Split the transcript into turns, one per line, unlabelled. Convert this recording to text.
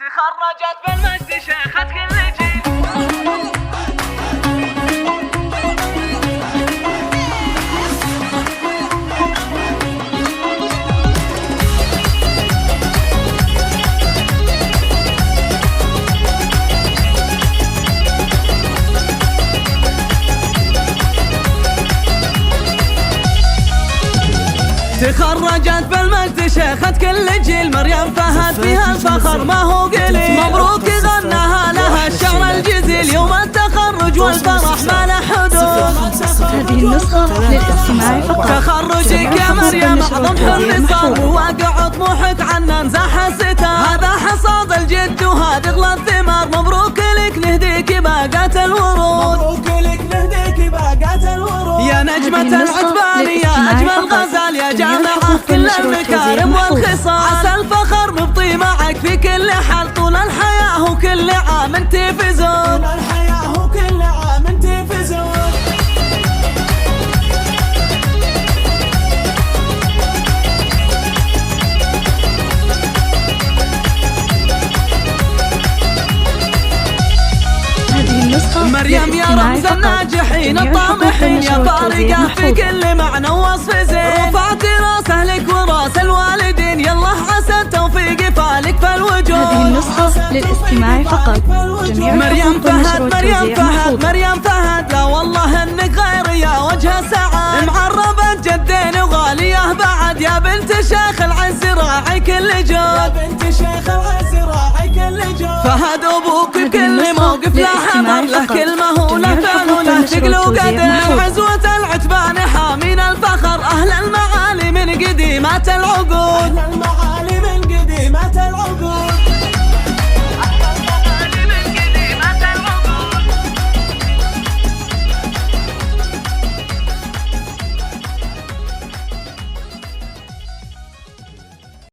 تخرجت بالمجد شيخة كل جيل. تخرجت بالمجد شيخة كل جيل. مريم فهد فيها الفخر ما هو قليل. مبروك غناها لها الشعر الجزيل. يوم التخرج والفرح ما له حدود.
هذه النسخة للاستماع فقط.
تخرجك يا مريم أعظم حلم صار. وواقع طموحك عنا نزاح الستار. هذا حصاد الجد وهذه غلى الثمار. مبروك لك نهديك باقات الورود. مبروك لك نهديك باقات الورود. يا نجمة العتبان يا أجمل غزال. يا جامعة كل المكارم والخصال. عسى الفخر نبطي معك في كل حال. طول الحياة وكل عام تفزون. طول الحياة وكل عام تفزون. مريم يا رمز الناجحين الطامحين. يا فارقة في كل معنى ووصف زين. رفعت راسه لك وراس الوالدين. يلا عسى التوفيق فالك في الوجود.
هذه النسخة للاستماع فقط. جميع
مريم فهد مريم فهد مريم فهد. لا والله انك غير يا وجه السعاد. معربة جدين وغالية بعد. يا بنت شيخ العز راعي كل جود. يا بنت شيخ العز راعي كل جود. فهد ابوك بكل موقف له حمر. له كلمة وله فعل وله ثقل وقدر. عزوة العتبان حامين الفخر. أهل المعالي من قديمات العقول.